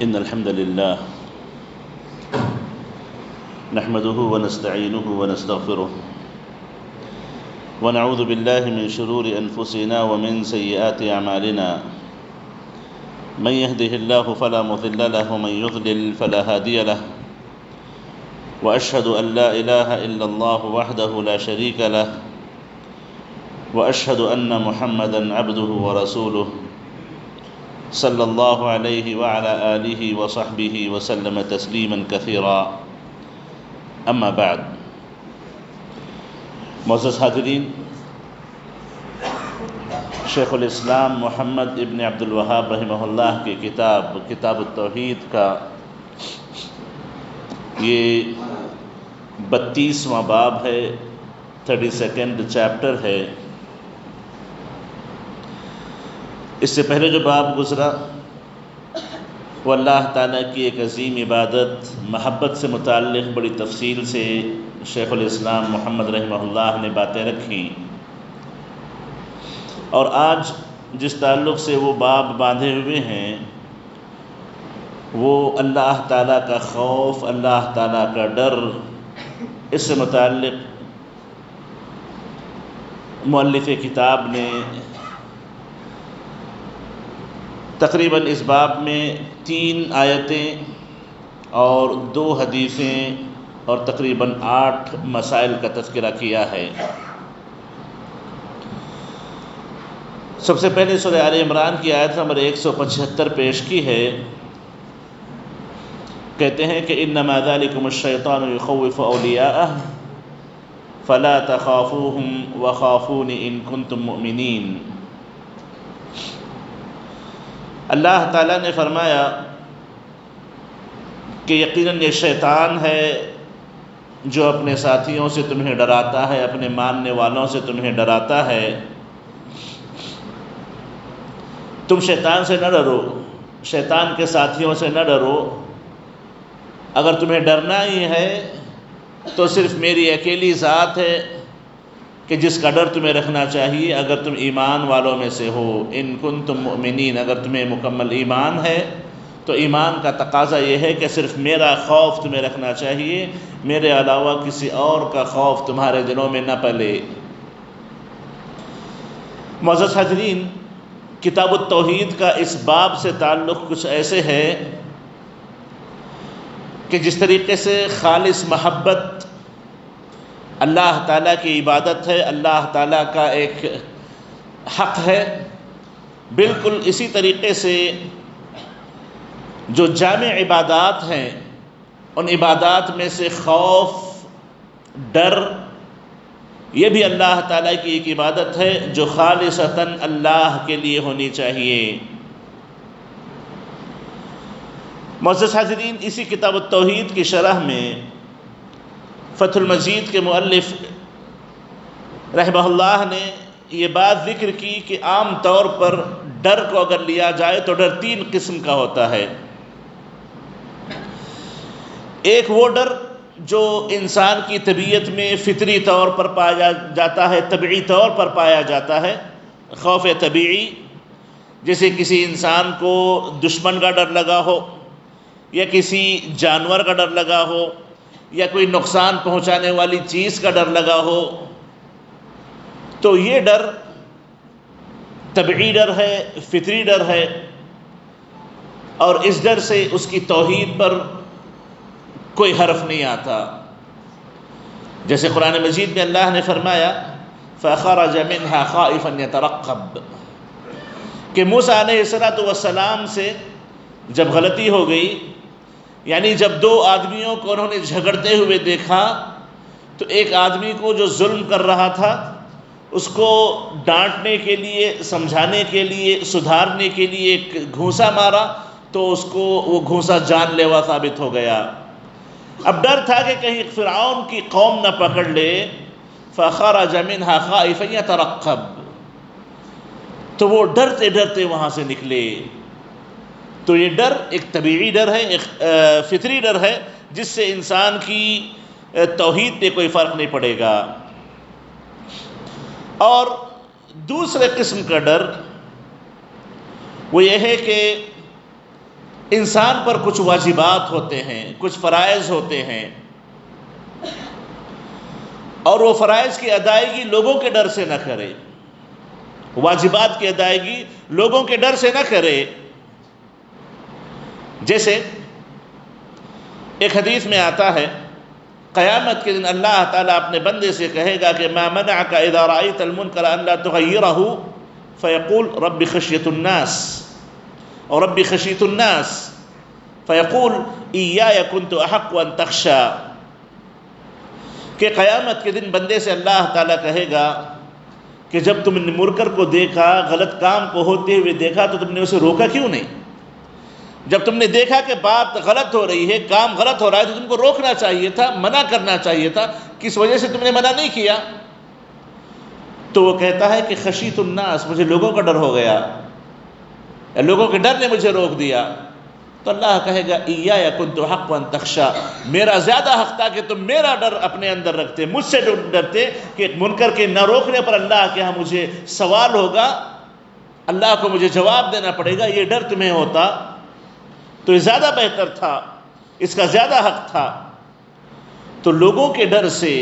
إن الحمد لله نحمده ونستعينه ونستغفره ونعوذ بالله من شرور أنفسنا ومن سيئات أعمالنا من يهده الله فلا مضل له ومن يضلل فلا هادي له وأشهد أن لا إله إلا الله وحده لا شريك له وأشهد أن محمدًا عبده ورسوله صلى الله عليه وعلى آله وصحبه وسلم تسليما كثيرا اما بعد۔ معزز حاضرین، شیخ الاسلام محمد ابن عبد الوہاب رحمہ اللہ کی کتاب التوحید کا یہ 32واں باب ہے، 32nd چیپٹر ہے۔ اس سے پہلے جو باب گزرا وہ اللہ تعالیٰ کی ایک عظیم عبادت محبت سے متعلق بڑی تفصیل سے شیخ الاسلام محمد رحمہ اللہ نے باتیں رکھی، اور آج جس تعلق سے وہ باب باندھے ہوئے ہیں وہ اللہ تعالیٰ کا خوف، اللہ تعالیٰ کا ڈر، اس سے متعلق مؤلف کتاب نے تقریباً اس باب میں 3 آیتیں اور 2 حدیثیں اور تقریباً 8 مسائل کا تذکرہ کیا ہے۔ سب سے پہلے سورہ آل عمران کی آیت نمبر 175 پیش کی ہے۔ کہتے ہیں کہ انما ذلکم الشیطان یخوف اولیاءہ فلا تخافوہم وخافون ان کنتم مؤمنین۔ اللہ تعالیٰ نے فرمایا کہ یقیناً یہ شیطان ہے جو اپنے ساتھیوں سے تمہیں ڈراتا ہے، اپنے ماننے والوں سے تمہیں ڈراتا ہے۔ تم شیطان سے نہ ڈرو، شیطان کے ساتھیوں سے نہ ڈرو۔ اگر تمہیں ڈرنا ہی ہے تو صرف میری اکیلی ذات ہے کہ جس کا ڈر تمہیں رکھنا چاہیے اگر تم ایمان والوں میں سے ہو۔ ان کنتم مؤمنین، اگر تمہیں مکمل ایمان ہے تو ایمان کا تقاضا یہ ہے کہ صرف میرا خوف تمہیں رکھنا چاہیے، میرے علاوہ کسی اور کا خوف تمہارے دلوں میں نہ پلے۔ معزز حاضرین، کتاب التوحید کا اس باب سے تعلق کچھ ایسے ہے کہ جس طریقے سے خالص محبت اللہ تعالیٰ کی عبادت ہے، اللہ تعالیٰ کا ایک حق ہے، بالکل اسی طریقے سے جو جامع عبادات ہیں ان عبادات میں سے خوف، ڈر، یہ بھی اللہ تعالیٰ کی ایک عبادت ہے جو خالصتاً اللہ کے لیے ہونی چاہیے۔ معزز حاضرین، اسی کتاب التوحید کی شرح میں فتح المجید کے مؤلف رحمہ اللہ نے یہ بات ذکر کی کہ عام طور پر ڈر کو اگر لیا جائے تو ڈر 3 قسم کا ہوتا ہے۔ ایک وہ ڈر جو انسان کی طبیعت میں فطری طور پر پایا جاتا ہے، طبعی طور پر پایا جاتا ہے، خوف طبیعی، جیسے کسی انسان کو دشمن کا ڈر لگا ہو یا کسی جانور کا ڈر لگا ہو یا کوئی نقصان پہنچانے والی چیز کا ڈر لگا ہو، تو یہ ڈر طبعی ڈر ہے، فطری ڈر ہے، اور اس ڈر سے اس کی توحید پر کوئی حرف نہیں آتا۔ جیسے قرآن مجید میں اللہ نے فرمایا فَخَرَجَ مِنْهَا خَائِفًا يَتَرَقَّبُ کہ موسیٰ علیہ السلام سے جب غلطی ہو گئی، یعنی جب 2 آدمیوں کو انہوں نے جھگڑتے ہوئے دیکھا تو ایک آدمی کو جو ظلم کر رہا تھا اس کو ڈانٹنے کے لیے، سمجھانے کے لیے، سدھارنے کے لیے ایک گھونسا مارا تو اس کو وہ گھونسا جان لیوا ثابت ہو گیا۔ اب ڈر تھا کہ کہیں فرعون کی قوم نہ پکڑ لے، فَخَرَجَ مِنْهَا خَائِفًا يَتَرَقَّبُ تو وہ ڈرتے ڈرتے وہاں سے نکلے۔ تو یہ ڈر ایک طبیعی ڈر ہے، ایک فطری ڈر ہے جس سے انسان کی توحید پہ کوئی فرق نہیں پڑے گا۔ اور دوسرے قسم کا ڈر وہ یہ ہے کہ انسان پر کچھ واجبات ہوتے ہیں، کچھ فرائض ہوتے ہیں، اور وہ فرائض کی ادائیگی لوگوں کے ڈر سے نہ کرے، واجبات کی ادائیگی لوگوں کے ڈر سے نہ کرے۔ جیسے ایک حدیث میں آتا ہے، قیامت کے دن اللہ تعالیٰ اپنے بندے سے کہے گا کہ ما منعک اذا رأیت المنکر ان لا تغیرہ فیقول رب خشیت الناس اور رب خشیت الناس فیقول ایای کنت احق ان تخشى، کہ قیامت کے دن بندے سے اللہ تعالیٰ کہے گا کہ جب تم نے منکر کو دیکھا، غلط کام کو ہوتے ہوئے دیکھا تو تم نے اسے روکا کیوں نہیں؟ جب تم نے دیکھا کہ بات غلط ہو رہی ہے، کام غلط ہو رہا ہے، تو تم کو روکنا چاہیے تھا، منع کرنا چاہیے تھا، کس وجہ سے تم نے منع نہیں کیا؟ تو وہ کہتا ہے کہ خشیت الناس، مجھے لوگوں کا ڈر ہو گیا، لوگوں کے ڈر نے مجھے روک دیا۔ تو اللہ کہے گا ایای کنت احق ان تخشى، میرا زیادہ حق تھا کہ تم میرا ڈر اپنے اندر رکھتے، مجھ سے ڈرتے کہ منکر کے نہ روکنے پر اللہ کے ہاں مجھے سوال ہوگا، اللہ کو مجھے جواب دینا پڑے گا، یہ ڈر تمہیں ہوتا تو یہ زیادہ بہتر تھا، اس کا زیادہ حق تھا۔ تو لوگوں کے ڈر سے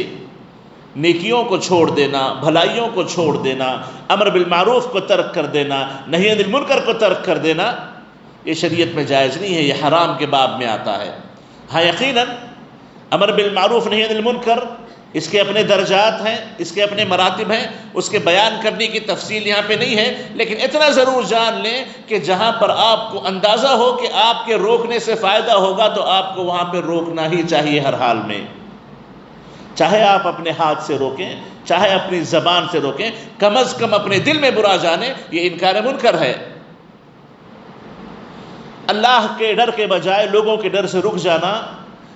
نیکیوں کو چھوڑ دینا، بھلائیوں کو چھوڑ دینا، امر بالمعروف کو ترک کر دینا، نہی عن المنکر کو ترک کر دینا، یہ شریعت میں جائز نہیں ہے، یہ حرام کے باب میں آتا ہے۔ ہاں یقیناً امر بالمعروف نہی عن المنکر اس کے اپنے درجات ہیں، اس کے اپنے مراتب ہیں، اس کے بیان کرنے کی تفصیل یہاں پہ نہیں ہے، لیکن اتنا ضرور جان لیں کہ جہاں پر آپ کو اندازہ ہو کہ آپ کے روکنے سے فائدہ ہوگا تو آپ کو وہاں پہ روکنا ہی چاہیے ہر حال میں، چاہے آپ اپنے ہاتھ سے روکیں، چاہے اپنی زبان سے روکیں، کم از کم اپنے دل میں برا جانیں، یہ انکار منکر ہے۔ اللہ کے ڈر کے بجائے لوگوں کے ڈر سے رک جانا،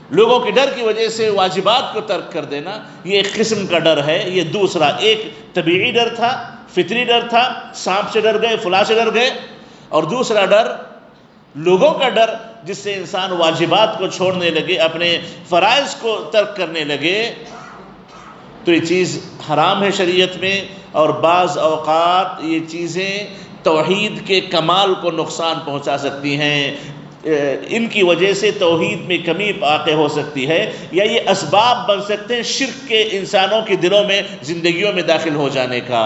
لوگوں کے ڈر کی وجہ سے واجبات کو ترک کر دینا، یہ ایک قسم کا ڈر ہے۔ یہ دوسرا ایک طبیعی ڈر تھا، فطری ڈر تھا، سانپ سے ڈر گئے، فلاں سے ڈر گئے، اور دوسرا ڈر لوگوں کا ڈر جس سے انسان واجبات کو چھوڑنے لگے، اپنے فرائض کو ترک کرنے لگے، تو یہ چیز حرام ہے شریعت میں، اور بعض اوقات یہ چیزیں توحید کے کمال کو نقصان پہنچا سکتی ہیں، ان کی وجہ سے توحید میں کمی واقع ہو سکتی ہے، یا یہ اسباب بن سکتے ہیں شرک کے انسانوں کے دلوں میں، زندگیوں میں داخل ہو جانے کا۔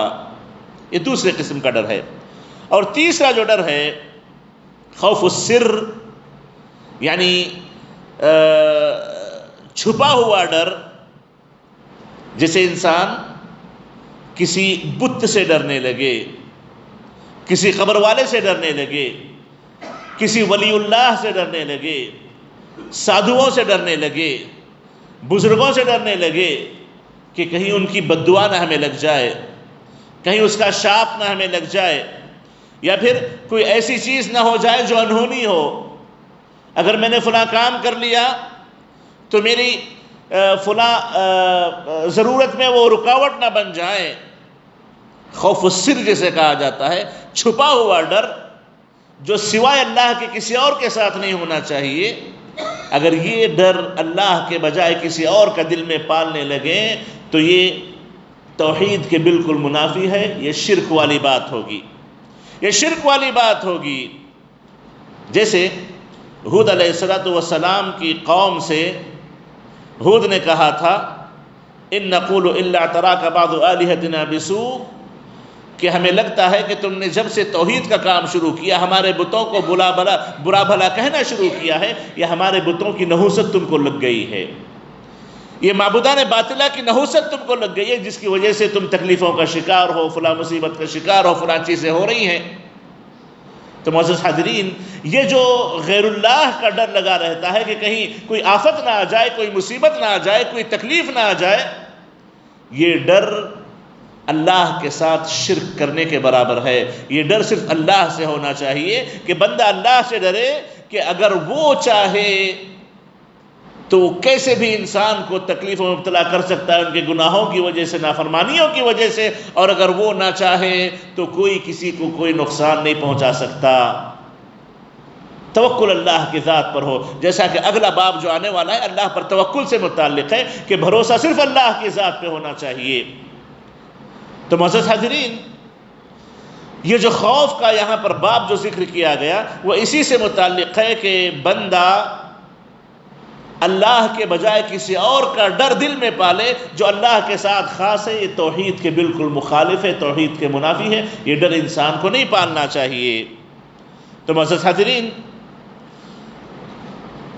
یہ دوسرے قسم کا ڈر ہے۔ اور تیسرا جو ڈر ہے خوف السر، یعنی چھپا ہوا ڈر، جسے انسان کسی بت سے ڈرنے لگے، کسی قبر والے سے ڈرنے لگے، کسی ولی اللہ سے ڈرنے لگے، سادھوؤں سے ڈرنے لگے، بزرگوں سے ڈرنے لگے کہ کہیں ان کی بد دعا نہ ہمیں لگ جائے، کہیں اس کا شاپ نہ ہمیں لگ جائے، یا پھر کوئی ایسی چیز نہ ہو جائے جو انہونی ہو، اگر میں نے فلاں کام کر لیا تو میری فلاں ضرورت میں وہ رکاوٹ نہ بن جائے۔ خوف السر جسے کہا جاتا ہے، چھپا ہوا ڈر جو سوائے اللہ کے کسی اور کے ساتھ نہیں ہونا چاہیے۔ اگر یہ ڈر اللہ کے بجائے کسی اور کا دل میں پالنے لگے تو یہ توحید کے بالکل منافی ہے، یہ شرک والی بات ہوگی، یہ شرک والی بات ہوگی۔ جیسے ہود علیہ السلام کی قوم سے ہود نے کہا تھا ان نقول الا تراک بعض آلہتنا بسوء، کہ ہمیں لگتا ہے کہ تم نے جب سے توحید کا کام شروع کیا، ہمارے بتوں کو برا بھلا کہنا شروع کیا ہے، یا ہمارے بتوں کی نحوست تم کو لگ گئی ہے، یہ معبودان باطلہ کی نحوست تم کو لگ گئی ہے، جس کی وجہ سے تم تکلیفوں کا شکار ہو، فلاں مصیبت کا شکار ہو، فلاں چیزیں ہو رہی ہیں۔ تو معزز حاضرین، یہ جو غیر اللہ کا ڈر لگا رہتا ہے کہ کہیں کوئی آفت نہ آ جائے، کوئی مصیبت نہ آ جائے، کوئی تکلیف نہ آ جائے، یہ ڈر اللہ کے ساتھ شرک کرنے کے برابر ہے۔ یہ ڈر صرف اللہ سے ہونا چاہیے کہ بندہ اللہ سے ڈرے کہ اگر وہ چاہے تو کیسے بھی انسان کو تکلیف میں مبتلا کر سکتا ہے ان کے گناہوں کی وجہ سے، نافرمانیوں کی وجہ سے، اور اگر وہ نہ چاہے تو کوئی کسی کو کوئی نقصان نہیں پہنچا سکتا۔ توکل اللہ کی ذات پر ہو، جیسا کہ اگلا باب جو آنے والا ہے اللہ پر توکل سے متعلق ہے کہ بھروسہ صرف اللہ کی ذات پہ ہونا چاہیے۔ تو معزز حاضرین، یہ جو خوف کا یہاں پر باب جو ذکر کیا گیا وہ اسی سے متعلق ہے کہ بندہ اللہ کے بجائے کسی اور کا ڈر دل میں پالے جو اللہ کے ساتھ خاص ہے. یہ توحید کے بالکل مخالف ہے، توحید کے منافی ہے. یہ ڈر انسان کو نہیں پالنا چاہیے. تو معزز حاضرین،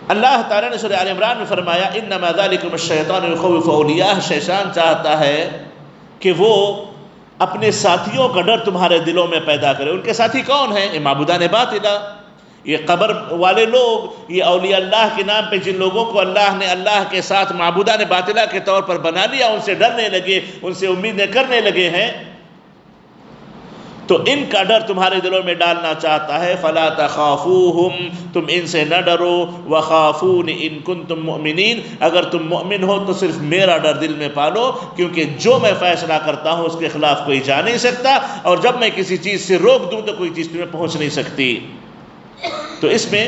اللہ تعالیٰ نے سورہ آل عمران میں فرمایا انما ذالکم الشیطان یخوف اولیاءہ، شیطان چاہتا ہے کہ وہ اپنے ساتھیوں کا ڈر تمہارے دلوں میں پیدا کرے. ان کے ساتھی کون ہیں؟ معبودان باطلہ، یہ قبر والے لوگ، یہ اولیاء اللہ کے نام پہ جن لوگوں کو اللہ نے اللہ کے ساتھ معبودان باطلہ کے طور پر بنا لیا، ان سے ڈرنے لگے، ان سے امیدیں کرنے لگے ہیں، تو ان کا ڈر تمہارے دلوں میں ڈالنا چاہتا ہے. فلا تخافوہم، تم ان سے نہ ڈرو، وخافون ان کنتم مؤمنین، اگر تم مؤمن ہو تو صرف میرا ڈر دل میں پالو، کیونکہ جو میں فیصلہ کرتا ہوں اس کے خلاف کوئی جا نہیں سکتا، اور جب میں کسی چیز سے روک دوں تو کوئی چیز تمہیں پہنچ نہیں سکتی. تو اس میں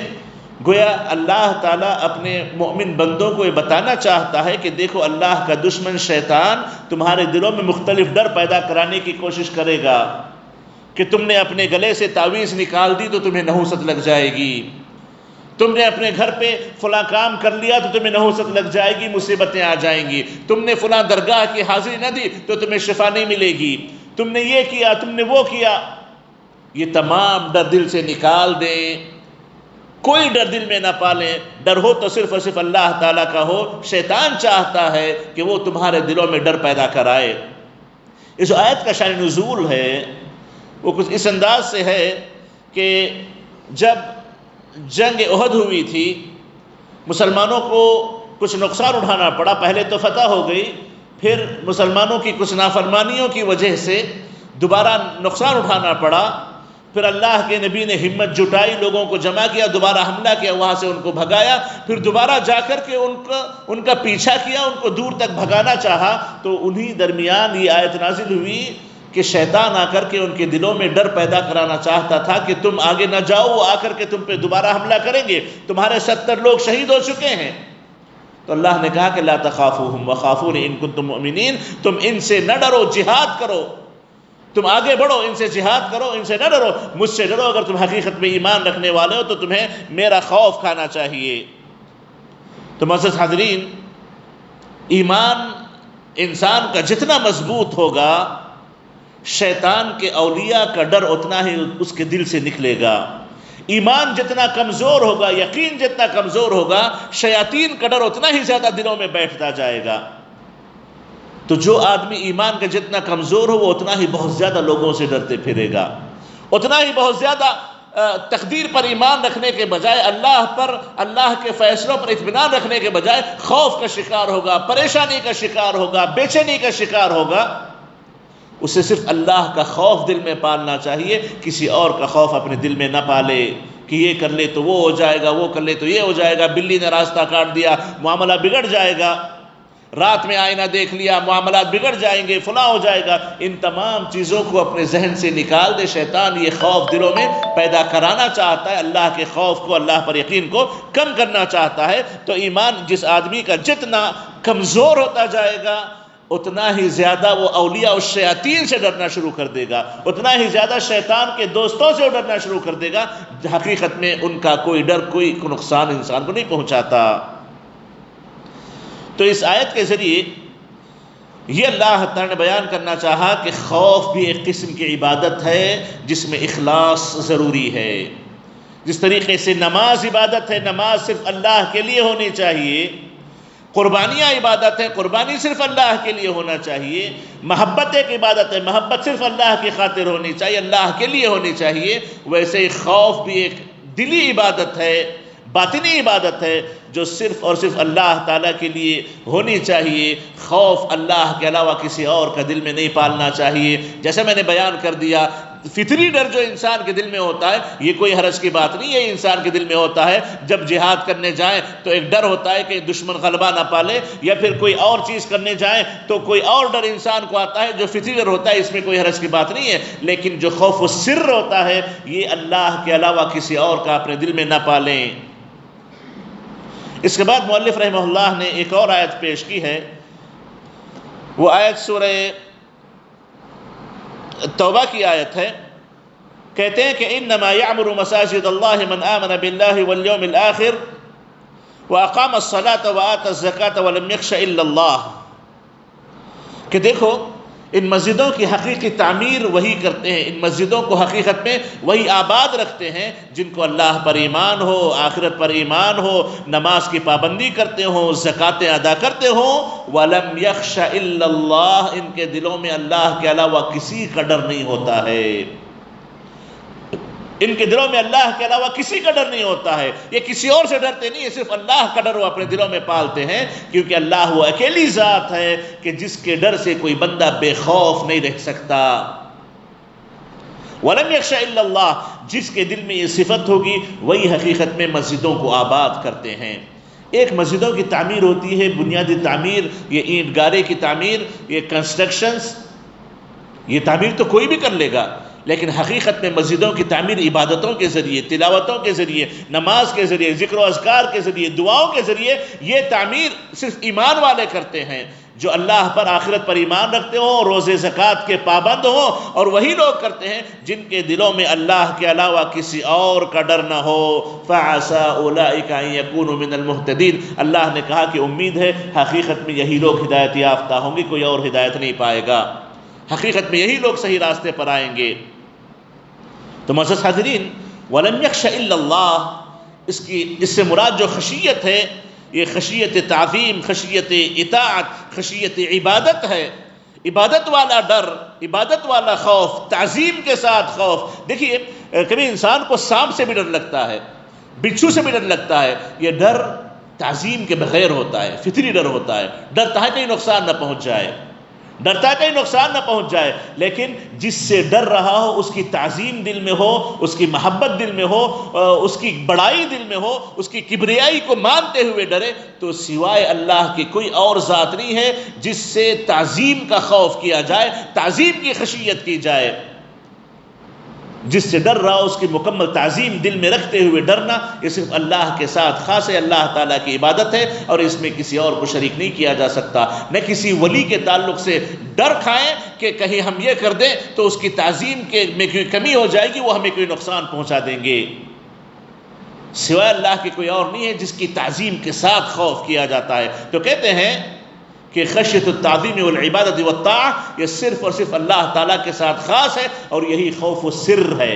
گویا اللہ تعالیٰ اپنے مؤمن بندوں کو یہ بتانا چاہتا ہے کہ دیکھو اللہ کا دشمن شیطان تمہارے دلوں میں مختلف ڈر پیدا کرانے کی کوشش کرے گا کہ تم نے اپنے گلے سے تعویذ نکال دی تو تمہیں نحوست لگ جائے گی، تم نے اپنے گھر پہ فلاں کام کر لیا تو تمہیں نحوست لگ جائے گی، مصیبتیں آ جائیں گی، تم نے فلاں درگاہ کی حاضری نہ دی تو تمہیں شفا نہیں ملے گی، تم نے یہ کیا، تم نے وہ کیا. یہ تمام ڈر دل سے نکال دیں، کوئی ڈر دل میں نہ پالیں. ڈر ہو تو صرف اور صرف اللہ تعالیٰ کا ہو. شیطان چاہتا ہے کہ وہ تمہارے دلوں میں ڈر پیدا کرائے. اس آیت کا شان نزول ہے وہ کچھ اس انداز سے ہے کہ جب جنگ احد ہوئی تھی مسلمانوں کو کچھ نقصان اٹھانا پڑا. پہلے تو فتح ہو گئی، پھر مسلمانوں کی کچھ نافرمانیوں کی وجہ سے دوبارہ نقصان اٹھانا پڑا. پھر اللہ کے نبی نے ہمت جٹائی، لوگوں کو جمع کیا، دوبارہ حملہ کیا، وہاں سے ان کو بھگایا، پھر دوبارہ جا کر کے ان کا پیچھا کیا، ان کو دور تک بھگانا چاہا. تو انہی درمیان یہ آیت نازل ہوئی کہ شیطان آ کر کے ان کے دلوں میں ڈر پیدا کرانا چاہتا تھا کہ تم آگے نہ جاؤ، وہ آ کر کے تم پہ دوبارہ حملہ کریں گے، تمہارے 70 لوگ شہید ہو چکے ہیں. تو اللہ نے کہا کہ لا تخافوہم وخافون ان کنتم مؤمنین، تم ان سے نہ ڈرو، جہاد کرو، تم آگے بڑھو، ان سے جہاد کرو، ان سے نہ ڈرو، مجھ سے ڈرو. اگر تم حقیقت میں ایمان رکھنے والے ہو تو تمہیں میرا خوف کھانا چاہیے. تو معزز حاضرین، ایمان انسان کا جتنا مضبوط ہوگا، شیطان کے اولیاء کا ڈر اتنا ہی اس کے دل سے نکلے گا. ایمان جتنا کمزور ہوگا، یقین جتنا کمزور ہوگا، شیاطین کا ڈر اتنا ہی زیادہ دلوں میں بیٹھتا جائے گا. تو جو آدمی ایمان کا جتنا کمزور ہو وہ اتنا ہی بہت زیادہ لوگوں سے ڈرتے پھرے گا، اتنا ہی بہت زیادہ تقدیر پر ایمان رکھنے کے بجائے اللہ پر، اللہ کے فیصلوں پر اطمینان رکھنے کے بجائے خوف کا شکار ہوگا، پریشانی کا شکار ہوگا، بے چینی کا شکار ہوگا. اسے صرف اللہ کا خوف دل میں پالنا چاہیے، کسی اور کا خوف اپنے دل میں نہ پالے کہ یہ کر لے تو وہ ہو جائے گا، وہ کر لے تو یہ ہو جائے گا، بلی نے راستہ کاٹ دیا معاملہ بگڑ جائے گا، رات میں آئینہ دیکھ لیا معاملات بگڑ جائیں گے، فلاں ہو جائے گا. ان تمام چیزوں کو اپنے ذہن سے نکال دے. شیطان یہ خوف دلوں میں پیدا کرانا چاہتا ہے، اللہ کے خوف کو، اللہ پر یقین کو کم کرنا چاہتا ہے. تو ایمان جس آدمی کا جتنا کمزور ہوتا جائے گا اتنا ہی زیادہ وہ اولیاء اور شیاطین سے ڈرنا شروع کر دے گا، اتنا ہی زیادہ شیطان کے دوستوں سے ڈرنا شروع کر دے گا. حقیقت میں ان کا کوئی ڈر، کوئی نقصان انسان کو نہیں پہنچاتا. تو اس آیت کے ذریعے یہ اللہ تعالیٰ نے بیان کرنا چاہا کہ خوف بھی ایک قسم کی عبادت ہے جس میں اخلاص ضروری ہے. جس طریقے سے نماز عبادت ہے، نماز صرف اللہ کے لیے ہونی چاہیے. قربانیاں عبادت ہے، قربانی صرف اللہ کے لیے ہونا چاہیے. محبت ایک عبادت ہے، محبت صرف اللہ کی خاطر ہونی چاہیے، اللہ کے لیے ہونی چاہیے. ویسے ہی خوف بھی ایک دلی عبادت ہے، باطنی عبادت ہے جو صرف اور صرف اللہ تعالیٰ کے لیے ہونی چاہیے. خوف اللہ کے علاوہ کسی اور کا دل میں نہیں پالنا چاہیے. جیسے میں نے بیان کر دیا، فطری ڈر جو انسان کے دل میں ہوتا ہے یہ کوئی حرج کی بات نہیں ہے، انسان کے دل میں ہوتا ہے. جب جہاد کرنے جائیں تو ایک ڈر ہوتا ہے کہ دشمن غلبہ نہ پالے، یا پھر کوئی اور چیز کرنے جائیں تو کوئی اور ڈر انسان کو آتا ہے جو فطری ڈر ہوتا ہے. اس میں کوئی حرج کی بات نہیں ہے. لیکن جو خوف و سر ہوتا ہے یہ اللہ کے علاوہ کسی اور کا اپنے دل میں نہ پالیں. اس کے بعد مؤلف رحمہ اللہ نے ایک اور آیت پیش کی ہے. وہ آیت سورہ توبہ کی آیت ہے کہتے ہیں کہ انما یعمر مساجد اللہ من آمن باللہ والیوم الآخر واقام الصلاة وآت الزکاة ولم یخش الا اللہ، کہ دیکھو ان مسجدوں کی حقیقی تعمیر وہی کرتے ہیں، ان مسجدوں کو حقیقت میں وہی آباد رکھتے ہیں جن کو اللہ پر ایمان ہو، آخرت پر ایمان ہو، نماز کی پابندی کرتے ہوں، زکاتیں ادا کرتے ہوں، وَلَمْ يَخْشَ إِلَّا اللَّهِ، ان کے دلوں میں اللہ کے علاوہ کسی کا ڈر نہیں ہوتا ہے، ان کے دلوں میں اللہ کے علاوہ کسی کا ڈر نہیں ہوتا ہے، یہ کسی اور سے ڈرتے نہیں، یہ صرف اللہ کا ڈر وہ اپنے دلوں میں پالتے ہیں، کیونکہ اللہ وہ اکیلی ذات ہے کہ جس کے ڈر سے کوئی بندہ بے خوف نہیں رہ سکتا۔ وَلَمْ يَخْشَ إِلَّا اللَّهِ، جس کے دل میں یہ صفت ہوگی وہی حقیقت میں مسجدوں کو آباد کرتے ہیں۔ ایک مسجدوں کی تعمیر ہوتی ہے، بنیادی تعمیر، یہ اینٹ گارے کی تعمیر، یہ کنسٹرکشنز، یہ تعمیر تو کوئی بھی کر لے گا، لیکن حقیقت میں مسجدوں کی تعمیر عبادتوں کے ذریعے، تلاوتوں کے ذریعے، نماز کے ذریعے، ذکر و اذکار کے ذریعے، دعاؤں کے ذریعے، یہ تعمیر صرف ایمان والے کرتے ہیں، جو اللہ پر، آخرت پر ایمان رکھتے ہوں، روزے زکوٰۃ کے پابند ہوں، اور وہی لوگ کرتے ہیں جن کے دلوں میں اللہ کے علاوہ کسی اور کا ڈر نہ ہو۔ فَعَسَىٰ أُولَٰئِكَ أَن يَكُونُوا مِنَ الْمُهْتَدِينَ، اللہ نے کہا کہ امید ہے حقیقت میں یہی لوگ ہدایت یافتہ ہوں گے، کوئی اور ہدایت نہیں پائے گا، حقیقت میں یہی لوگ صحیح راستے پر آئیں گے۔ تو معزز حاضرین، وَلَمْ يَخْشَ إِلَّا اللَّهِ، اس سے مراد جو خشیت ہے، یہ خشیت تعظیم، خشیت اطاعت، خشیت عبادت ہے، عبادت والا ڈر، عبادت والا خوف، تعظیم کے ساتھ خوف۔ دیکھیے کبھی انسان کو سانپ سے بھی ڈر لگتا ہے، بچھو سے بھی ڈر لگتا ہے، یہ ڈر تعظیم کے بغیر ہوتا ہے، فطری ڈر ہوتا ہے، ڈرتا ہے کہیں نقصان نہ پہنچ جائے، ڈرتا ہے کہیں نقصان نہ پہنچ جائے، لیکن جس سے ڈر رہا ہو اس کی تعظیم دل میں ہو، اس کی محبت دل میں ہو، اس کی بڑائی دل میں ہو، اس کی کبریائی کو مانتے ہوئے ڈرے، تو سوائے اللہ کی کوئی اور ذات نہیں ہے جس سے تعظیم کا خوف کیا جائے، تعظیم کی خشیت کی جائے۔ جس سے ڈر رہا اس کی مکمل تعظیم دل میں رکھتے ہوئے ڈرنا، یہ صرف اللہ کے ساتھ خاص اللہ تعالیٰ کی عبادت ہے، اور اس میں کسی اور کو شریک نہیں کیا جا سکتا۔ نہ کسی ولی کے تعلق سے ڈر کھائیں کہ کہیں ہم یہ کر دیں تو اس کی تعظیم میں کوئی کمی ہو جائے گی، وہ ہمیں کوئی نقصان پہنچا دیں گے۔ سوائے اللہ کے کوئی اور نہیں ہے جس کی تعظیم کے ساتھ خوف کیا جاتا ہے۔ تو کہتے ہیں کہ خشیت التعظیم والعبادت والطاعہ، یہ صرف اور صرف اللہ تعالیٰ کے ساتھ خاص ہے، اور یہی خوف السر ہے،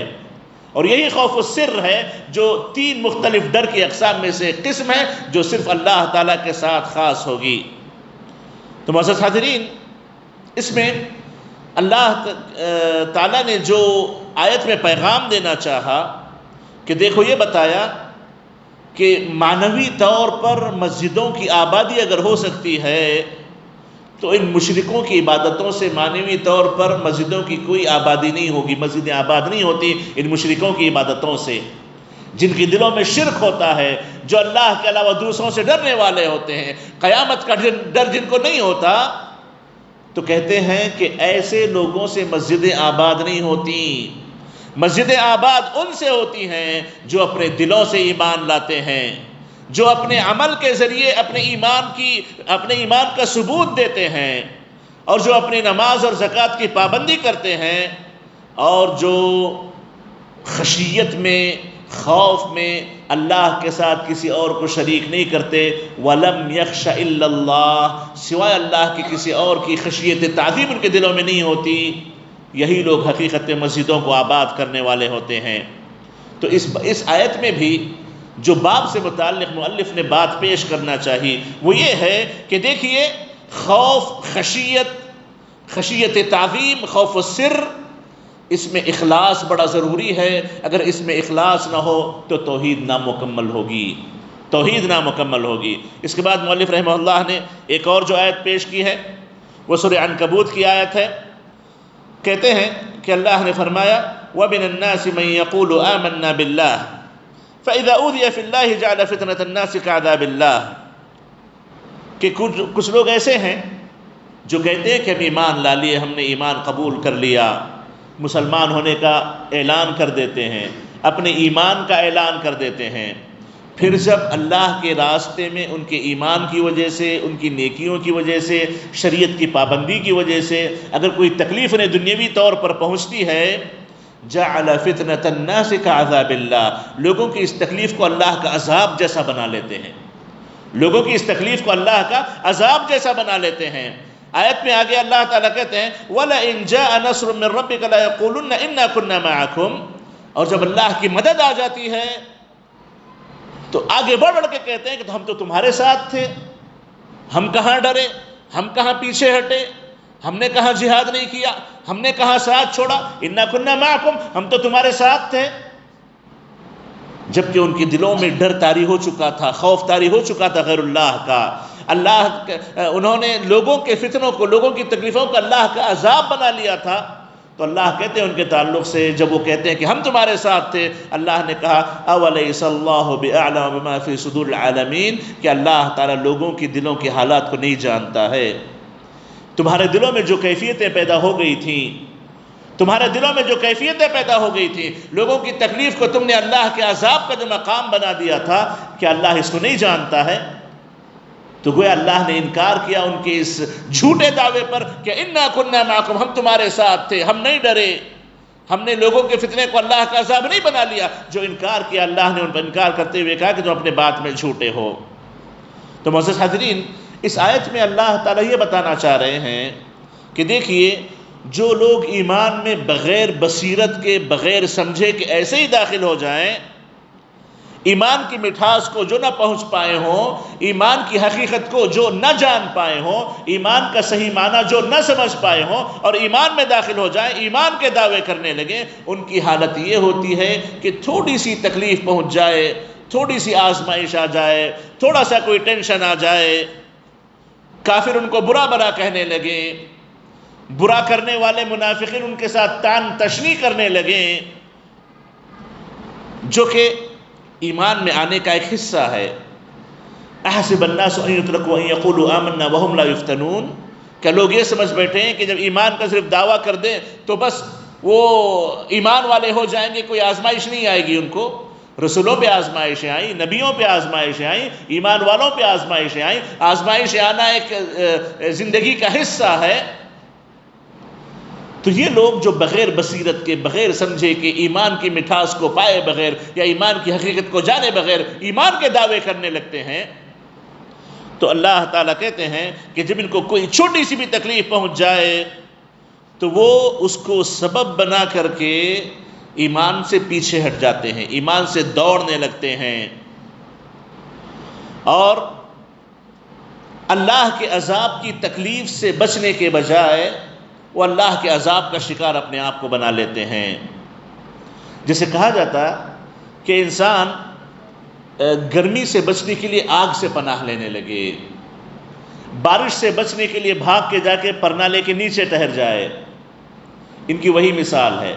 اور یہی خوف السر ہے جو 3 مختلف ڈر کی اقسام میں سے قسم ہے جو صرف اللہ تعالیٰ کے ساتھ خاص ہوگی۔ تو معزز حاضرین، اس میں اللہ تعالیٰ نے جو آیت میں پیغام دینا چاہا کہ دیکھو یہ بتایا کہ معنوی طور پر مسجدوں کی آبادی اگر ہو سکتی ہے تو ان مشرکوں کی عبادتوں سے معنوی طور پر مسجدوں کی کوئی آبادی نہیں ہوگی، مسجدیں آباد نہیں ہوتی ان مشرکوں کی عبادتوں سے، جن کے دلوں میں شرک ہوتا ہے، جو اللہ کے علاوہ دوسروں سے ڈرنے والے ہوتے ہیں، قیامت کا ڈر جن کو نہیں ہوتا۔ تو کہتے ہیں کہ ایسے لوگوں سے مسجدیں آباد نہیں ہوتی، مسجدیں آباد ان سے ہوتی ہیں جو اپنے دلوں سے ایمان لاتے ہیں، جو اپنے عمل کے ذریعے اپنے ایمان کا ثبوت دیتے ہیں، اور جو اپنی نماز اور زکوٰۃ کی پابندی کرتے ہیں، اور جو خشیت میں، خوف میں اللہ کے ساتھ کسی اور کو شریک نہیں کرتے۔ وَلَمْ يَخْشَ إِلَّا اللَّهِ، سوائے اللہ کی کسی اور کی خشیت تعظیم ان کے دلوں میں نہیں ہوتی، یہی لوگ حقیقت میں مسجدوں کو آباد کرنے والے ہوتے ہیں۔ تو اس آیت میں بھی جو باب سے متعلق مؤلف نے بات پیش کرنا چاہی وہ یہ ہے کہ دیکھیے خوف، خشیت تعظیم، خوف السر، اس میں اخلاص بڑا ضروری ہے۔ اگر اس میں اخلاص نہ ہو تو توحید نامکمل ہوگی، توحید نامکمل ہوگی۔ اس کے بعد مؤلف رحمہ اللہ نے ایک اور جو آیت پیش کی ہے وہ سورہ عنکبوت کی آیت ہے۔ کہتے ہیں کہ اللہ نے فرمایا وَمِنَ النَّاسِ مَن يَقُولُ آمَنَّا بِاللَّهِ فَإِذَا أُوذِيَ فِي اللَّهِ جَعَلَ فِتْنَةَ النَّاسِ كَعَذَابِ اللَّهِ، کہ کچھ لوگ ایسے ہیں جو کہتے ہیں کہ ہم ایمان لا لیے، ہم نے ایمان قبول کر لیا، مسلمان ہونے کا اعلان کر دیتے ہیں، اپنے ایمان کا اعلان کر دیتے ہیں، پھر جب اللہ کے راستے میں ان کے ایمان کی وجہ سے، ان کی نیکیوں کی وجہ سے، شریعت کی پابندی کی وجہ سے اگر کوئی تکلیف انہیں دنیاوی طور پر پہنچتی ہے جعل فتنة الناس كعذاب اللہ، لوگوں کی اس تکلیف کو اللہ کا عذاب جیسا بنا لیتے ہیں، لوگوں کی اس تکلیف کو اللہ کا عذاب جیسا بنا لیتے ہیں۔ آیت میں آگے اللہ تعالیٰ کہتے ہیں وَلَئِن جَاءَ نَصْرٌ مِّن رَّبِّكَ لَيَقُولُنَّ إِنَّا كُنَّا مَعَكُمْ، اور جب اللہ کی مدد آ جاتی ہے تو آگے بڑھ بڑھ کے کہتے ہیں کہ ہم تو تمہارے ساتھ تھے، ہم کہاں ڈرے، ہم کہاں پیچھے ہٹے، ہم نے کہاں جہاد نہیں کیا، ہم نے کہاں ساتھ چھوڑا، اِنَّا كُنَّا مَعَكُمْ، ہم تو تمہارے ساتھ تھے، جبکہ ان کے دلوں میں ڈر طاری ہو چکا تھا، خوف طاری ہو چکا تھا غیر اللہ کا۔ انہوں نے لوگوں کے فتنوں کو، لوگوں کی تکلیفوں کو اللہ کا عذاب بنا لیا تھا۔ تو اللہ کہتے ہیں ان کے تعلق سے، جب وہ کہتے ہیں کہ ہم تمہارے ساتھ تھے، اللہ نے کہا اَوَلَيْسَ اللَّهُ بِأَعْلَمَ بِمَا فِي صُدُورِ الْعَالَمِينَ، کہ اللہ تعالیٰ لوگوں کی دلوں کے حالات کو نہیں جانتا ہے۔ تمہارے دلوں میں جو کیفیتیں پیدا ہو گئی تھیں، تمہارے دلوں میں جو کیفیتیں پیدا ہو گئی تھیں، لوگوں کی تکلیف کو تم نے اللہ کے عذاب کا جو مقام بنا دیا تھا، کہ اللہ اس کو نہیں جانتا ہے؟ تو گویا اللہ نے انکار کیا ان کے اس جھوٹے دعوے پر کہ اِنَّا كُنَّا مَعَكُمْ، ہم تمہارے ساتھ تھے، ہم نہیں ڈرے، ہم نے لوگوں کے فتنے کو اللہ کا عذاب نہیں بنا لیا۔ جو انکار کیا، اللہ نے ان پر انکار کرتے ہوئے کہا کہ تم اپنے بات میں جھوٹے ہو۔ تو معزز حاضرین، اس آیت میں اللہ تعالیٰ یہ بتانا چاہ رہے ہیں کہ دیکھیے، جو لوگ ایمان میں بغیر بصیرت کے، بغیر سمجھے کہ ایسے ہی داخل ہو جائیں، ایمان کی مٹھاس کو جو نہ پہنچ پائے ہوں، ایمان کی حقیقت کو جو نہ جان پائے ہوں، ایمان کا صحیح معنی جو نہ سمجھ پائے ہوں، اور ایمان میں داخل ہو جائیں، ایمان کے دعوے کرنے لگیں، ان کی حالت یہ ہوتی ہے کہ تھوڑی سی تکلیف پہنچ جائے، تھوڑی سی آزمائش آ جائے، تھوڑا سا کوئی ٹینشن آ جائے، کافر ان کو برا برا کہنے لگے، برا کرنے والے منافقین ان کے ساتھ تان تشنی کرنے لگیں، جو کہ ایمان میں آنے کا ایک حصہ ہے۔ احسب الناس ان یترکوا ان یقولوا آمنا وهم لا یفتنون، کہ لوگ یہ سمجھ بیٹھے ہیں کہ جب ایمان کا صرف دعویٰ کر دیں تو بس وہ ایمان والے ہو جائیں گے، کوئی آزمائش نہیں آئے گی ان کو۔ رسولوں پہ آزمائشیں آئیں، نبیوں پہ آزمائشیں آئیں، ایمان والوں پہ آزمائشیں آئیں، آزمائشیں آنا ایک زندگی کا حصہ ہے۔ تو یہ لوگ جو بغیر بصیرت کے، بغیر سمجھے کہ ایمان کی مٹھاس کو پائے بغیر، یا ایمان کی حقیقت کو جانے بغیر ایمان کے دعوے کرنے لگتے ہیں، تو اللہ تعالیٰ کہتے ہیں کہ جب ان کو کوئی چھوٹی سی بھی تکلیف پہنچ جائے تو وہ اس کو سبب بنا کر کے ایمان سے پیچھے ہٹ جاتے ہیں، ایمان سے دوڑنے لگتے ہیں، اور اللہ کے عذاب کی تکلیف سے بچنے کے بجائے وہ اللہ کے عذاب کا شکار اپنے آپ کو بنا لیتے ہیں۔ جسے کہا جاتا کہ انسان گرمی سے بچنے کے لیے آگ سے پناہ لینے لگے، بارش سے بچنے کے لیے بھاگ کے جا کے پرنالے کے نیچے ٹہر جائے، ان کی وہی مثال ہے۔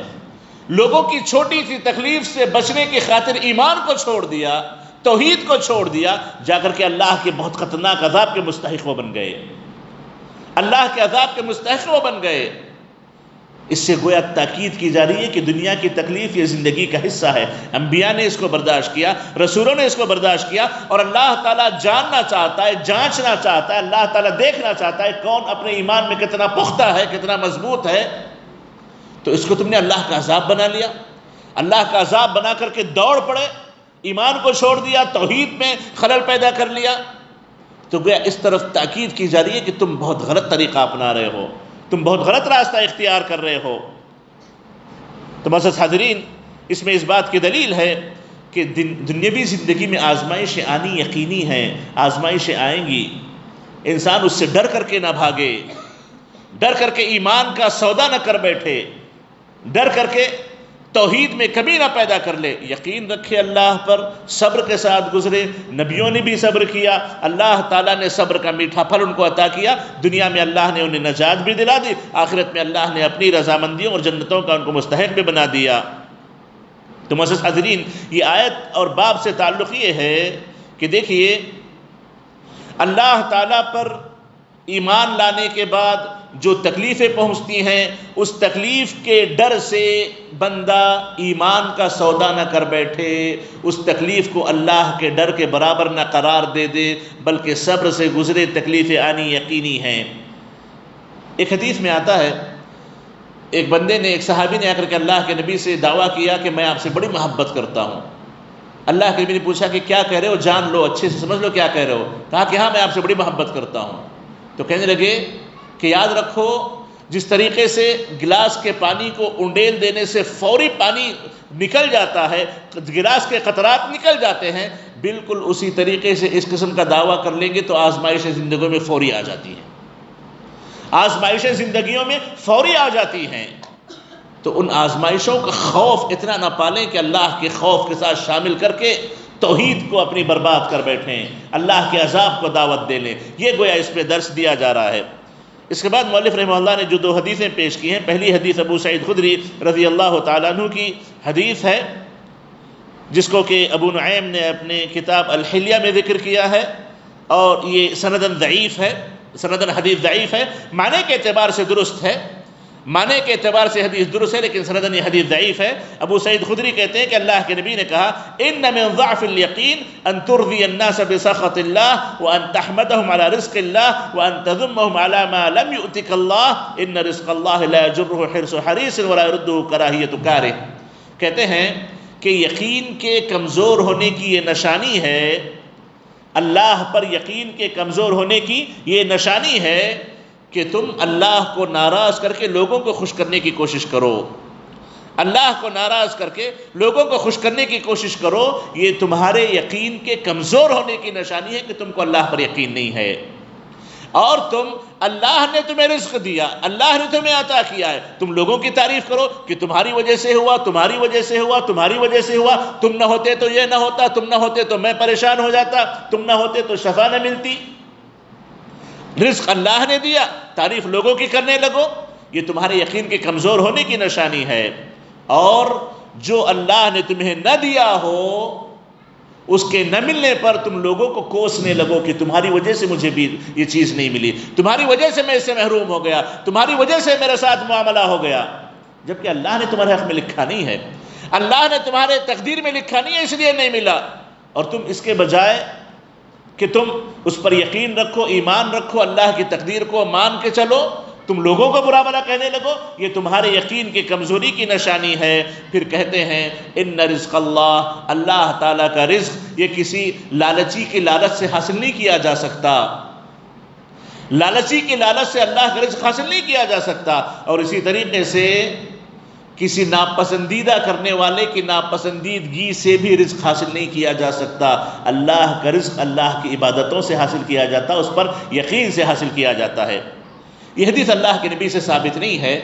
لوگوں کی چھوٹی سی تکلیف سے بچنے کی خاطر ایمان کو چھوڑ دیا، توحید کو چھوڑ دیا، جا کر کے اللہ کے بہت خطرناک عذاب کے مستحق وہ بن گئے، اللہ کے عذاب کے مستحق وہ بن گئے۔ اس سے گویا تاکید کی جا رہی ہے کہ دنیا کی تکلیف یہ زندگی کا حصہ ہے، انبیاء نے اس کو برداشت کیا، رسولوں نے اس کو برداشت کیا، اور اللہ تعالیٰ جاننا چاہتا ہے، جانچنا چاہتا ہے، اللہ تعالیٰ دیکھنا چاہتا ہے کون اپنے ایمان میں کتنا پختہ ہے، کتنا مضبوط ہے۔ تو اس کو تم نے اللہ کا عذاب بنا لیا، اللہ کا عذاب بنا کر کے دوڑ پڑے، ایمان کو چھوڑ دیا، توحید میں خلل پیدا کر لیا، تو گویا اس طرف تاکید کی جا رہی ہے کہ تم بہت غلط طریقہ اپنا رہے ہو، تم بہت غلط راستہ اختیار کر رہے ہو۔ تو معزز حاضرین، اس میں اس بات کی دلیل ہے کہ دنیاوی زندگی میں آزمائشیں آنی یقینی ہیں، آزمائشیں آئیں گی، انسان اس سے ڈر کر کے نہ بھاگے، ڈر کر کے ایمان کا سودا نہ کر بیٹھے، ڈر کر کے توحید میں کمی نہ پیدا کر لے، یقین رکھے اللہ پر، صبر کے ساتھ گزرے۔ نبیوں نے بھی صبر کیا، اللہ تعالیٰ نے صبر کا میٹھا پھل ان کو عطا کیا، دنیا میں اللہ نے انہیں نجات بھی دلا دی، آخرت میں اللہ نے اپنی رضامندیوں اور جنتوں کا ان کو مستحق بھی بنا دیا۔ تو معزز حاضرین، یہ آیت اور باب سے تعلق یہ ہے کہ دیکھیے، اللہ تعالیٰ پر ایمان لانے کے بعد جو تکلیفیں پہنچتی ہیں، اس تکلیف کے ڈر سے بندہ ایمان کا سودا نہ کر بیٹھے، اس تکلیف کو اللہ کے ڈر کے برابر نہ قرار دے دے، بلکہ صبر سے گزرے، تکلیفیں آنی یقینی ہیں۔ ایک حدیث میں آتا ہے ایک بندے نے، ایک صحابی نے آ کر کے اللہ کے نبی سے دعویٰ کیا کہ میں آپ سے بڑی محبت کرتا ہوں۔ اللہ کے نبی نے پوچھا کہ کیا کہہ رہے ہو، جان لو، اچھے سے سمجھ لو کیا کہہ رہے ہو۔ کہا کہ ہاں میں آپ سے بڑی محبت کرتا ہوں۔ تو کہنے لگے کہ یاد رکھو، جس طریقے سے گلاس کے پانی کو انڈیل دینے سے فوری پانی نکل جاتا ہے، گلاس کے قطرات نکل جاتے ہیں، بالکل اسی طریقے سے اس قسم کا دعویٰ کر لیں گے تو آزمائشیں زندگیوں میں فوری آ جاتی ہیں، آزمائشیں زندگیوں میں فوری آ جاتی ہیں۔ تو ان آزمائشوں کا خوف اتنا نہ پالیں کہ اللہ کے خوف کے ساتھ شامل کر کے توحید کو اپنی برباد کر بیٹھیں، اللہ کے عذاب کو دعوت دے لیں۔ یہ گویا اس پہ درس دیا جا رہا ہے۔ اس کے بعد مؤلف رحمہ اللہ نے جو 2 حدیثیں پیش کی ہیں، پہلی حدیث ابو سعید خدری رضی اللہ تعالیٰ عنہ کی حدیث ہے، جس کو کہ ابو نعیم نے اپنے کتاب الحلیہ میں ذکر کیا ہے، اور یہ سندن ضعیف ہے، سندن حدیث ضعیف ہے، معنی کے اعتبار سے درست ہے، معنی کے اعتبار سے حدیث درست ہے، لیکن سندن یہ حدیث ضعیف ہے۔ ابو سعید خدری کہتے ہیں کہ اللہ کے نبی نے کہا، ان من ضعف اليقین ان ترضی الناس بسخط اللہ وان تحمدهم على رزق اللہ وان تذمهم على ما لم يؤتك اللہ ان رزق اللہ لا يجره حرص حریص ولا يرده کراہیت کارہ۔ کہتے ہیں کہ یقین کے کمزور ہونے کی یہ نشانی ہے، اللہ پر یقین کے کمزور ہونے کی یہ نشانی ہے کہ تم اللہ کو ناراض کر کے لوگوں کو خوش کرنے کی کوشش کرو، اللہ کو ناراض کر کے لوگوں کو خوش کرنے کی کوشش کرو۔ یہ تمہارے یقین کے کمزور ہونے کی نشانی ہے کہ تم کو اللہ پر یقین نہیں ہے، اور تم، اللہ نے تمہیں رزق دیا، اللہ نے تمہیں عطا کیا ہے، تم لوگوں کی تعریف کرو کہ تمہاری وجہ سے ہوا، تمہاری وجہ سے ہوا، تمہاری وجہ سے ہوا، تم نہ ہوتے تو یہ نہ ہوتا، تم نہ ہوتے تو میں پریشان ہو جاتا، تم نہ ہوتے تو شفا نہ ملتی۔ رزق اللہ نے دیا، تعریف لوگوں کی کرنے لگو، یہ تمہارے یقین کے کمزور ہونے کی نشانی ہے۔ اور جو اللہ نے تمہیں نہ دیا ہو، اس کے نہ ملنے پر تم لوگوں کو کوسنے لگو کہ تمہاری وجہ سے مجھے بھی یہ چیز نہیں ملی، تمہاری وجہ سے میں اس سے محروم ہو گیا، تمہاری وجہ سے میرے ساتھ معاملہ ہو گیا، جبکہ اللہ نے تمہارے حق میں لکھا نہیں ہے، اللہ نے تمہارے تقدیر میں لکھا نہیں ہے، اس لیے نہیں ملا۔ اور تم اس کے بجائے کہ تم اس پر یقین رکھو، ایمان رکھو، اللہ کی تقدیر کو مان کے چلو، تم لوگوں کو برا بھلا کہنے لگو، یہ تمہارے یقین کی کمزوری کی نشانی ہے۔ پھر کہتے ہیں ان رزق اللہ، اللہ تعالیٰ کا رزق یہ کسی لالچی کی لالچ سے حاصل نہیں کیا جا سکتا، لالچی کی لالچ سے اللہ کا رزق حاصل نہیں کیا جا سکتا، اور اسی طریقے سے کسی ناپسندیدہ کرنے والے کی ناپسندیدگی سے بھی رزق حاصل نہیں کیا جا سکتا۔ اللہ کا رزق اللہ کی عبادتوں سے حاصل کیا جاتا ہے، اس پر یقین سے حاصل کیا جاتا ہے۔ یہ حدیث اللہ کے نبی سے ثابت نہیں ہے،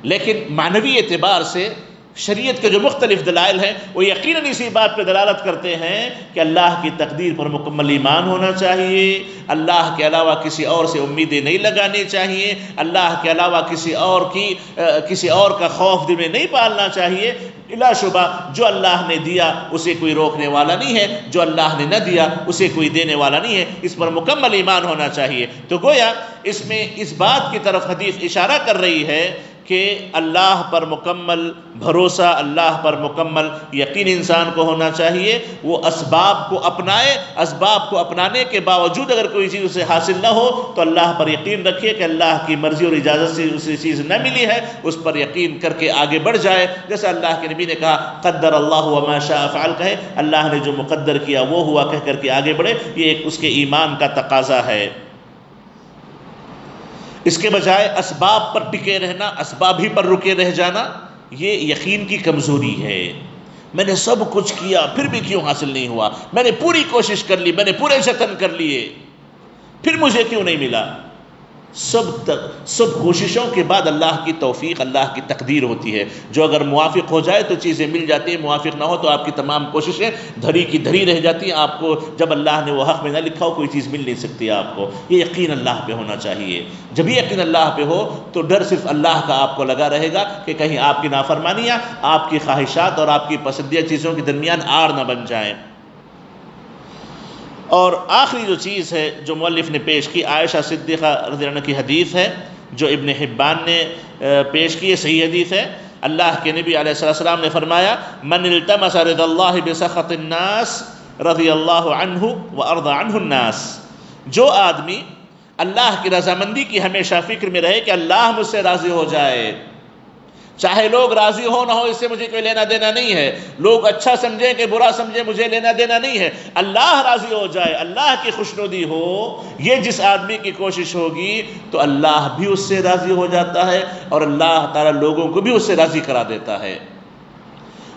لیکن معنوی اعتبار سے شریعت کے جو مختلف دلائل ہیں وہ یقیناً اسی بات پہ دلالت کرتے ہیں کہ اللہ کی تقدیر پر مکمل ایمان ہونا چاہیے، اللہ کے علاوہ کسی اور سے امیدیں نہیں لگانی چاہیے، اللہ کے علاوہ کسی اور کا خوف دل میں نہیں پالنا چاہیے۔ بلا شبہ جو اللہ نے دیا اسے کوئی روکنے والا نہیں ہے، جو اللہ نے نہ دیا اسے کوئی دینے والا نہیں ہے، اس پر مکمل ایمان ہونا چاہیے۔ تو گویا اس میں اس بات کی طرف حدیث اشارہ کر رہی ہے کہ اللہ پر مکمل بھروسہ، اللہ پر مکمل یقین انسان کو ہونا چاہیے۔ وہ اسباب کو اپنائے، اسباب کو اپنانے کے باوجود اگر کوئی چیز اسے حاصل نہ ہو تو اللہ پر یقین رکھیے کہ اللہ کی مرضی اور اجازت سے اسے چیز نہ ملی ہے، اس پر یقین کر کے آگے بڑھ جائے۔ جیسا اللہ کے نبی نے کہا قدر اللہ وما شاء فعل، کہے اللہ نے جو مقدر کیا وہ ہوا کہہ کر کے آگے بڑھے، یہ ایک اس کے ایمان کا تقاضا ہے۔ اس کے بجائے اسباب پر ٹکے رہنا، اسباب ہی پر رکے رہ جانا، یہ یقین کی کمزوری ہے۔ میں نے سب کچھ کیا پھر بھی کیوں حاصل نہیں ہوا، میں نے پوری کوشش کر لی، میں نے پورے جتن کر لیے پھر مجھے کیوں نہیں ملا۔ سب کوششوں کے بعد اللہ کی توفیق، اللہ کی تقدیر ہوتی ہے، جو اگر موافق ہو جائے تو چیزیں مل جاتی ہیں، موافق نہ ہو تو آپ کی تمام کوششیں دھری کی دھری رہ جاتی ہیں۔ آپ کو جب اللہ نے وہ حق میں نہ لکھا ہو کوئی چیز مل نہیں سکتی آپ کو۔ یہ یقین اللہ پہ ہونا چاہیے۔ جب یہ یقین اللہ پہ ہو تو ڈر صرف اللہ کا آپ کو لگا رہے گا کہ کہیں آپ کی نافرمانیاں آپ کی خواہشات اور آپ کی پسندیدہ چیزوں کے درمیان آڑ نہ بن جائیں۔ اور آخری جو چیز ہے جو مؤلف نے پیش کی، عائشہ صدیقہ رضی اللہ عنہ کی حدیث ہے جو ابن حبان نے پیش کی ہے، صحیح حدیث ہے۔ اللہ کے نبی علیہ السلام نے فرمایا من التمس رضا اللہ بسخط الناس رضی اللہ عنہ وارضى عنہ الناس، جو آدمی اللہ کی رضامندی کی ہمیشہ فکر میں رہے کہ اللہ مجھ سے راضی ہو جائے، چاہے لوگ راضی ہو نہ ہو اس سے مجھے کوئی لینا دینا نہیں ہے، لوگ اچھا سمجھیں کہ برا سمجھیں مجھے لینا دینا نہیں ہے، اللہ راضی ہو جائے، اللہ کی خوشنودی ہو، یہ جس آدمی کی کوشش ہوگی تو اللہ بھی اس سے راضی ہو جاتا ہے اور اللہ تعالیٰ لوگوں کو بھی اس سے راضی کرا دیتا ہے۔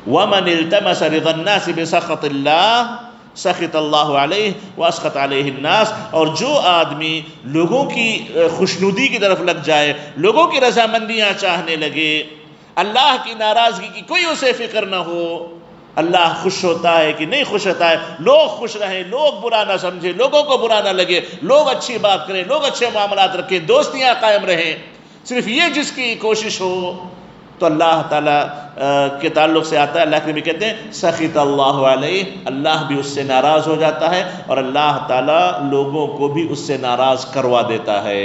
وَمَنِ الْتَمَسَ رِضَى النَّاسِ بِسَخَطِ اللَّهِ سخط اللہ علیہ واسخط علیہ الناس، اور جو آدمی لوگوں کی خوشنودی کی طرف لگ جائے، لوگوں کی رضامندیاں چاہنے لگے، اللہ کی ناراضگی کی کوئی اسے فکر نہ ہو، اللہ خوش ہوتا ہے کہ نہیں خوش ہوتا ہے، لوگ خوش رہیں، لوگ برا نہ سمجھیں، لوگوں کو برا نہ لگے، لوگ اچھی بات کریں، لوگ اچھے معاملات رکھیں، دوستیاں قائم رہیں، صرف یہ جس کی کوشش ہو تو اللہ تعالیٰ کے تعلق سے آتا ہے، اللہ کے نبی کہتے ہیں سخط اللہ علیہ، اللہ بھی اس سے ناراض ہو جاتا ہے اور اللہ تعالیٰ لوگوں کو بھی اس سے ناراض کروا دیتا ہے،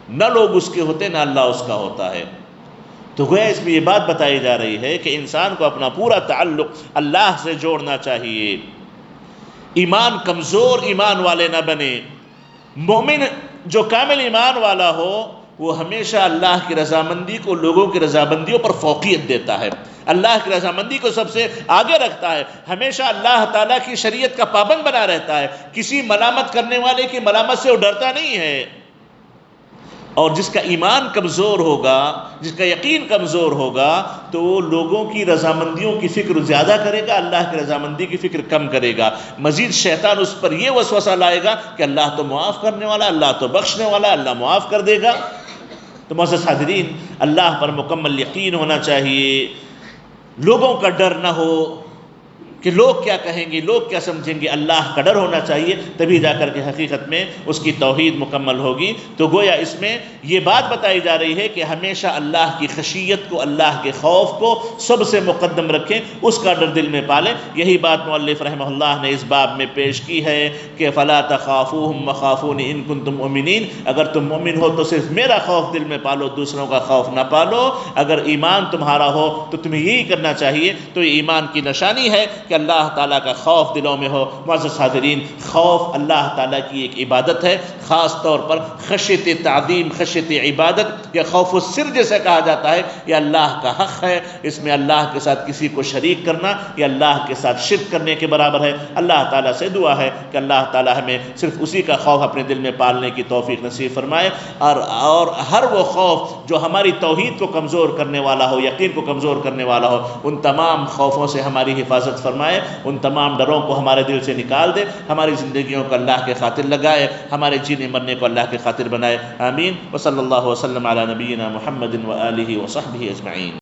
نہ لوگ اس کے ہوتے نہ اللہ اس کا ہوتا ہے۔ تو گویا اس میں یہ بات بتائی جا رہی ہے کہ انسان کو اپنا پورا تعلق اللہ سے جوڑنا چاہیے، ایمان کمزور ایمان والے نہ بنے۔ مومن جو کامل ایمان والا ہو وہ ہمیشہ اللہ کی رضامندی کو لوگوں کی رضامندیوں پر فوقیت دیتا ہے، اللہ کی رضامندی کو سب سے آگے رکھتا ہے، ہمیشہ اللہ تعالیٰ کی شریعت کا پابند بنا رہتا ہے، کسی ملامت کرنے والے کی ملامت سے وہ ڈرتا نہیں ہے۔ اور جس کا ایمان کمزور ہوگا، جس کا یقین کمزور ہوگا تو وہ لوگوں کی رضامندیوں کی فکر زیادہ کرے گا، اللہ کی رضامندی کی فکر کم کرے گا۔ مزید شیطان اس پر یہ وسوسہ لائے گا کہ اللہ تو معاف کرنے والا، اللہ تو بخشنے والا، اللہ معاف کر دے گا۔ تو معزز حاضرین، اللہ پر مکمل یقین ہونا چاہیے، لوگوں کا ڈر نہ ہو کہ لوگ کیا کہیں گے، لوگ کیا سمجھیں گے، اللہ کا ڈر ہونا چاہیے، تبھی جا کر کے حقیقت میں اس کی توحید مکمل ہوگی۔ تو گویا اس میں یہ بات بتائی جا رہی ہے کہ ہمیشہ اللہ کی خشیت کو، اللہ کے خوف کو سب سے مقدم رکھیں، اس کا ڈر دل میں پالیں۔ یہی بات مؤلف رحمہ اللہ نے اس باب میں پیش کی ہے کہ فَلَا تَخَافُوهُمْ وَخَافُونِ إِن كُنتُم مُؤْمِنِينَ، اگر تم مومن ہو تو صرف میرا خوف دل میں پالو، دوسروں کا خوف نہ پالو۔ اگر ایمان تمہارا ہو تو تمہیں یہی کرنا چاہیے۔ تو یہ ایمان کی نشانی ہے کہ اللہ تعالیٰ کا خوف دلوں میں ہو۔ معزز حاضرین، خوف اللہ تعالیٰ کی ایک عبادت ہے، خاص طور پر خشیت تعظیم، خشیت عبادت یا خوف السر جیسے کہا جاتا ہے، یہ اللہ کا حق ہے، اس میں اللہ کے ساتھ کسی کو شریک کرنا یا اللہ کے ساتھ شرک کرنے کے برابر ہے۔ اللہ تعالیٰ سے دعا ہے کہ اللہ تعالیٰ ہمیں صرف اسی کا خوف اپنے دل میں پالنے کی توفیق نصیب فرمائے، اور ہر وہ خوف جو ہماری توحید کو کمزور کرنے والا ہو، یقین کو کمزور کرنے والا ہو، ان تمام خوفوں سے ہماری حفاظت فرمائے، ان تمام ڈروں کو ہمارے دل سے نکال دے، ہماری زندگیوں کو اللہ کے خاطر لگائے، ہمارے جینے مرنے کو اللہ کے خاطر بنائے۔ آمین۔ وصلی اللہ وسلم علی نبینا محمد وآلہ وصحبہ اجمعین۔